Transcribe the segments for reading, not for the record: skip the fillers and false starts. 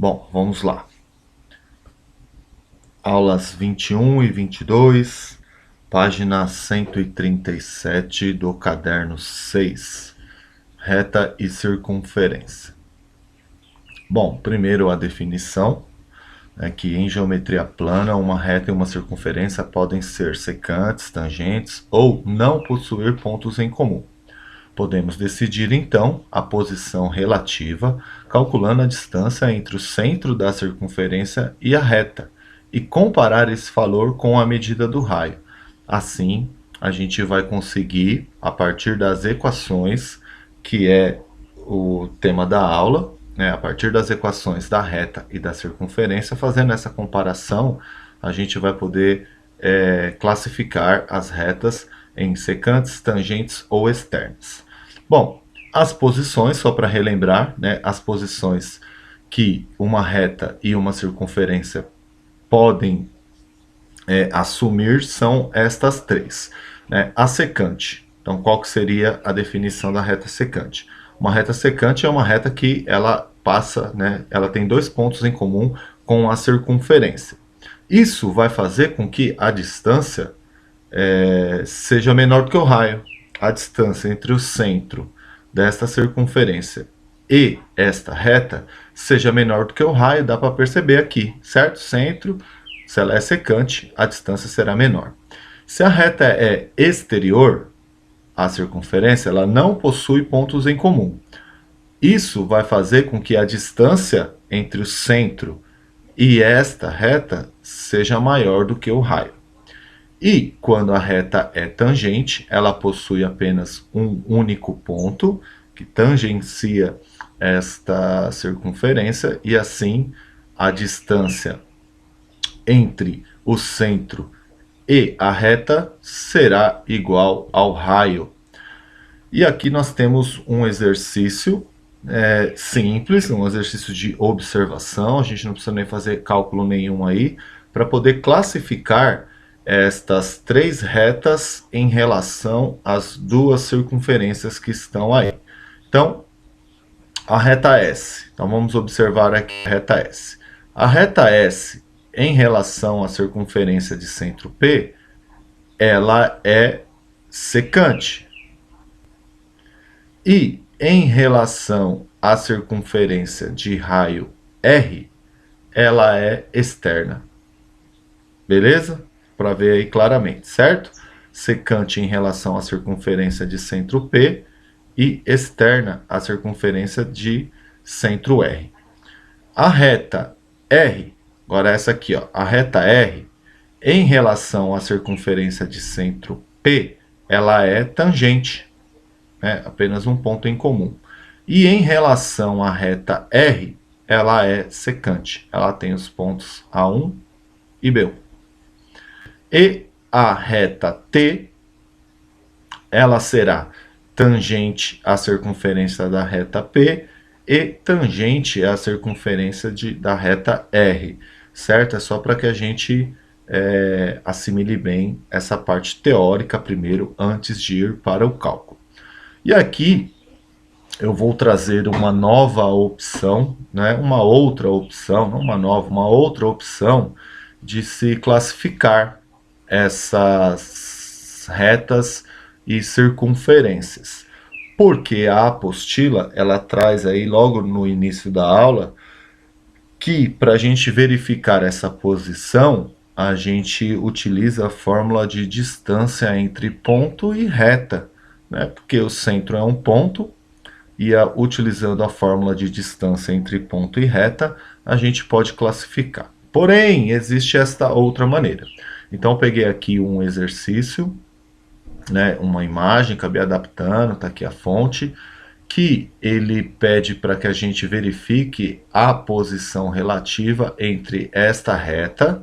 Bom, vamos lá. Aulas 21 e 22, página 137 do caderno 6, reta e circunferência. Bom, primeiro a definição, que em geometria plana, uma reta e uma circunferência podem ser secantes, tangentes ou não possuir pontos em comum. Podemos decidir então a posição relativa, calculando a distância entre o centro da circunferência e a reta, e comparar esse valor com a medida do raio. Assim, a gente vai conseguir, a partir das equações, que é o tema da aula, a partir das equações da reta e da circunferência, fazendo essa comparação, a gente vai poder classificar as retas em secantes, tangentes ou externas. Bom, as posições, só para relembrar, as posições que uma reta e uma circunferência podem assumir são estas três. A secante. Então, qual que seria a definição da reta secante? Uma reta secante é uma reta que ela passa, ela tem dois pontos em comum com a circunferência. Isso vai fazer com que a distância seja menor do que o raio. A distância entre o centro desta circunferência e esta reta seja menor do que o raio, dá para perceber aqui, certo? Centro, se ela é secante, a distância será menor. Se a reta é exterior à circunferência, ela não possui pontos em comum. Isso vai fazer com que a distância entre o centro e esta reta seja maior do que o raio. E quando a reta é tangente, ela possui apenas um único ponto que tangencia esta circunferência, e assim a distância entre o centro e a reta será igual ao raio. E aqui nós temos um exercício simples, um exercício de observação, a gente não precisa nem fazer cálculo nenhum aí, para poder classificar estas três retas em relação às duas circunferências que estão aí. Então, a reta S. Então, vamos observar aqui a reta S. A reta S, em relação à circunferência de centro P, ela é secante. E, em relação à circunferência de raio R, ela é externa. Beleza? Para ver aí claramente, certo? Secante em relação à circunferência de centro P e externa à circunferência de centro R. A reta R, agora essa aqui, ó, a reta R, em relação à circunferência de centro P, ela é tangente, apenas um ponto em comum. E em relação à reta R, ela é secante, ela tem os pontos A1 e B1. E a reta T, ela será tangente à circunferência da reta P e tangente à circunferência da reta R, certo? É só para que a gente assimile bem essa parte teórica primeiro, antes de ir para o cálculo. E aqui eu vou trazer uma nova opção, uma outra opção, não uma nova, uma outra opção de se classificar essas retas e circunferências. Porque a apostila, ela traz aí logo no início da aula que para a gente verificar essa posição, a gente utiliza a fórmula de distância entre ponto e reta, porque o centro é um ponto, e utilizando a fórmula de distância entre ponto e reta, a gente pode classificar. Porém, existe esta outra maneira. Então, eu peguei aqui um exercício, uma imagem, acabei adaptando, está aqui a fonte, que ele pede para que a gente verifique a posição relativa entre esta reta,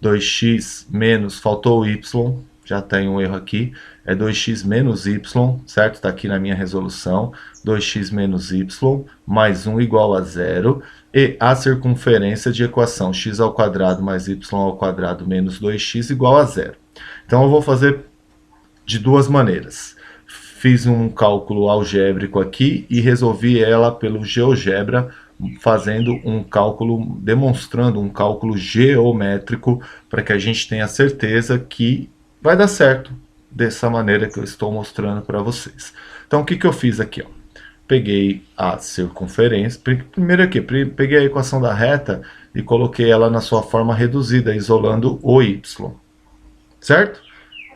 2x menos, faltou o y, já tem um erro aqui, é 2x menos y, certo? Está aqui na minha resolução, 2x menos y, mais 1 igual a 0, e a circunferência de equação x ao quadrado mais y ao quadrado menos 2x igual a 0. Então, eu vou fazer de duas maneiras. Fiz um cálculo algébrico aqui e resolvi ela pelo GeoGebra fazendo um cálculo, demonstrando um cálculo geométrico para que a gente tenha certeza que vai dar certo dessa maneira que eu estou mostrando para vocês. Então o que, que eu fiz aqui? Ó? Peguei a circunferência, primeiro aqui, peguei a equação da reta e coloquei ela na sua forma reduzida, isolando o y, certo?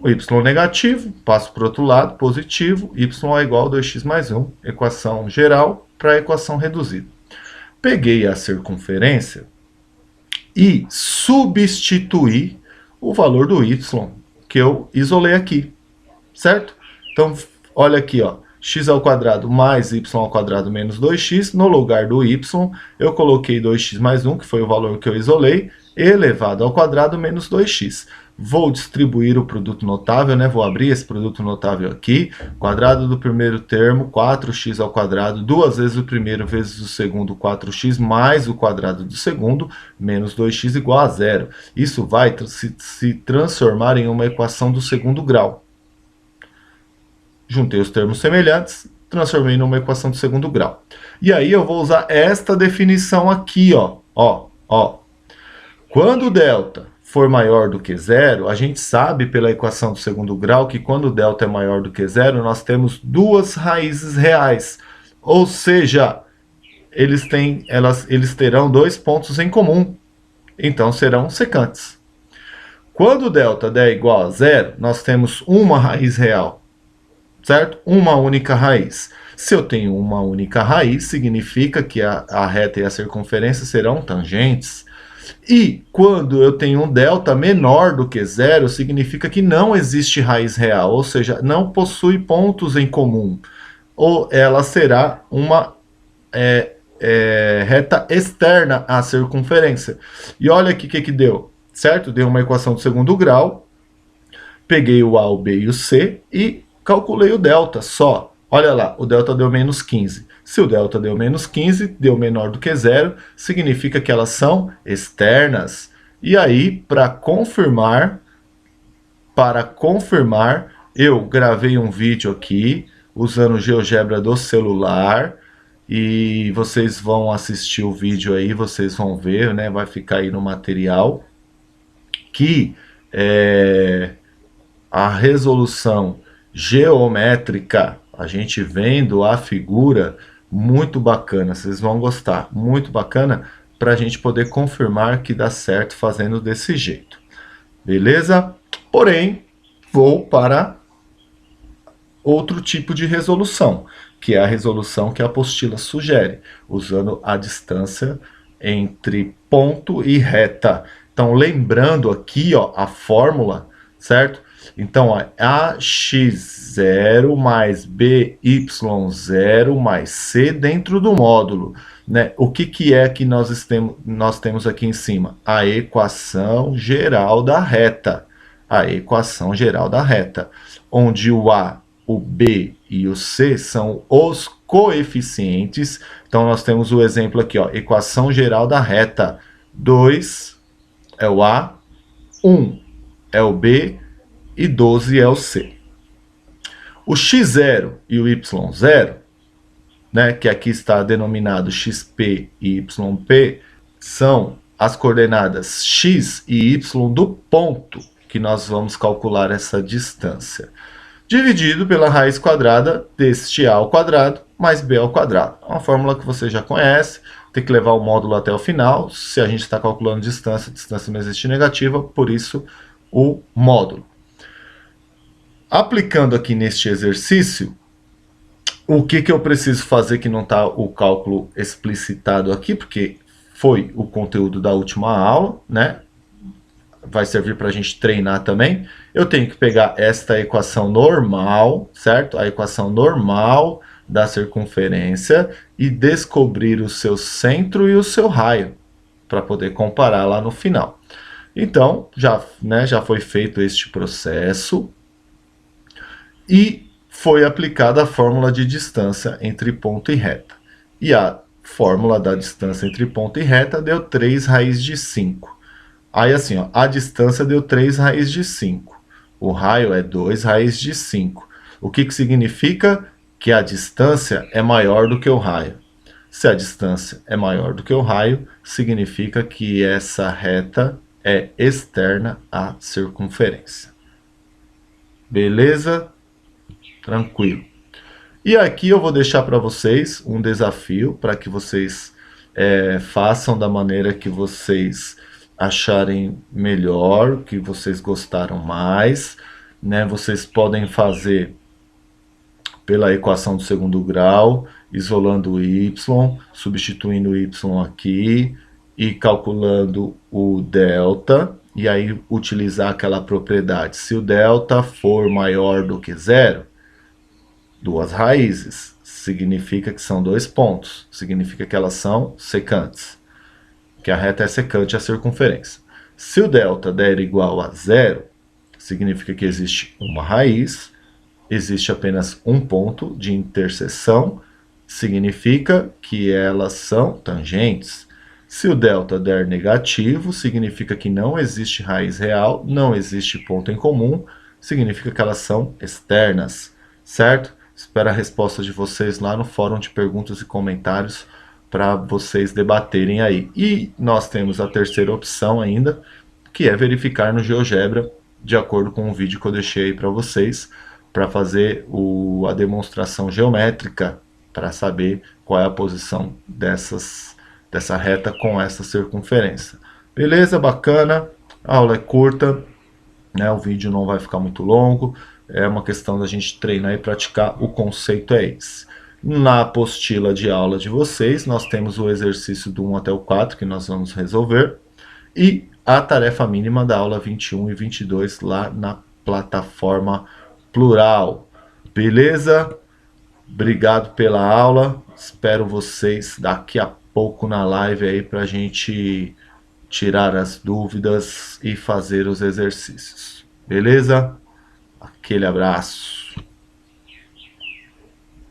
O y negativo, passo para o outro lado, positivo, y é igual a 2x mais 1, equação geral para a equação reduzida. Peguei a circunferência e substituí o valor do y que eu isolei aqui, certo? Então, olha aqui, ó, x ao quadrado mais y ao quadrado menos 2x, no lugar do y, eu coloquei 2x mais 1, que foi o valor que eu isolei, elevado ao quadrado menos 2x. Vou distribuir o produto notável, né? Vou abrir esse produto notável aqui. Quadrado do primeiro termo, 4x ao quadrado, duas vezes o primeiro vezes o segundo, 4x, mais o quadrado do segundo, menos 2x igual a 0. Isso vai se transformar em uma equação do segundo grau. Juntei os termos semelhantes, transformei numa equação do segundo grau. E aí eu vou usar esta definição aqui, ó. Quando delta for maior do que zero, a gente sabe pela equação do segundo grau que quando delta é maior do que zero, nós temos duas raízes reais. Ou seja, eles terão dois pontos em comum. Então serão secantes. Quando delta der igual a zero, nós temos uma raiz real. Certo? Uma única raiz. Se eu tenho uma única raiz, significa que a reta e a circunferência serão tangentes. E quando eu tenho um delta menor do que zero, significa que não existe raiz real, ou seja, não possui pontos em comum. Ou ela será uma reta externa à circunferência. E olha aqui o que deu, certo? Deu uma equação do segundo grau, peguei o A, o B e o C e calculei o delta só. Olha lá, o delta deu menos 15. Se o delta deu menos 15, deu menor do que zero, significa que elas são externas. E aí, para confirmar, eu gravei um vídeo aqui, usando o GeoGebra do celular, e vocês vão assistir o vídeo aí, vocês vão ver, né? Vai ficar aí no material, que a resolução geométrica, a gente vendo a figura, muito bacana, vocês vão gostar, muito bacana, para a gente poder confirmar que dá certo fazendo desse jeito, beleza? Porém, vou para outro tipo de resolução, que é a resolução que a apostila sugere, usando a distância entre ponto e reta. Então, lembrando aqui, ó, a fórmula, certo? Então, ó, AX0 mais BY0 mais C dentro do módulo, né? O que é que nós temos aqui em cima? A equação geral da reta. A equação geral da reta, onde o A, o B e o C são os coeficientes. Então, nós temos o exemplo aqui, ó, equação geral da reta. 2 é o A, 1 é o B e 12 é o C. O x0 e o y0, né, que aqui está denominado xp e yp, são as coordenadas x e y do ponto que nós vamos calcular essa distância, dividido pela raiz quadrada deste a ao quadrado mais b ao quadrado. É uma fórmula que você já conhece, tem que levar o módulo até o final. Se a gente está calculando distância, distância não existe negativa, por isso o módulo. Aplicando aqui neste exercício, o que eu preciso fazer que não está o cálculo explicitado aqui, porque foi o conteúdo da última aula, né? Vai servir para a gente treinar também. Eu tenho que pegar esta equação normal, certo? A equação normal da circunferência e descobrir o seu centro e o seu raio, para poder comparar lá no final. Então, já foi feito este processo e foi aplicada a fórmula de distância entre ponto e reta. E a fórmula da distância entre ponto e reta deu 3 raiz de 5. Aí assim, ó, a distância deu 3 raiz de 5. O raio é 2 raiz de 5. O que significa? Que a distância é maior do que o raio. Se a distância é maior do que o raio, significa que essa reta é externa à circunferência. Beleza? Tranquilo. E aqui eu vou deixar para vocês um desafio para que vocês façam da maneira que vocês acharem melhor, que vocês gostaram mais, né? Vocês podem fazer pela equação do segundo grau, isolando o y, substituindo o y aqui e calculando o delta, e aí utilizar aquela propriedade. Se o delta for maior do que zero, duas raízes, significa que são dois pontos, significa que elas são secantes, que a reta é secante à circunferência. Se o delta der igual a zero, significa que existe uma raiz, existe apenas um ponto de interseção, significa que elas são tangentes. Se o delta der negativo, significa que não existe raiz real, não existe ponto em comum, significa que elas são externas, certo? Espero a resposta de vocês lá no fórum de perguntas e comentários para vocês debaterem aí. E nós temos a terceira opção ainda, que é verificar no GeoGebra, de acordo com o vídeo que eu deixei aí para vocês, para fazer a demonstração geométrica, para saber qual é a posição dessa reta com essa circunferência. Beleza? Bacana. A aula é curta, né? O vídeo não vai ficar muito longo. É uma questão da gente treinar e praticar. O conceito é esse. Na apostila de aula de vocês, nós temos o exercício do 1 até o 4, que nós vamos resolver, e a tarefa mínima da aula 21 e 22 lá na plataforma Plural. Beleza? Obrigado pela aula. Espero vocês daqui a pouco na live aí para a gente tirar as dúvidas e fazer os exercícios. Beleza? Aquele abraço.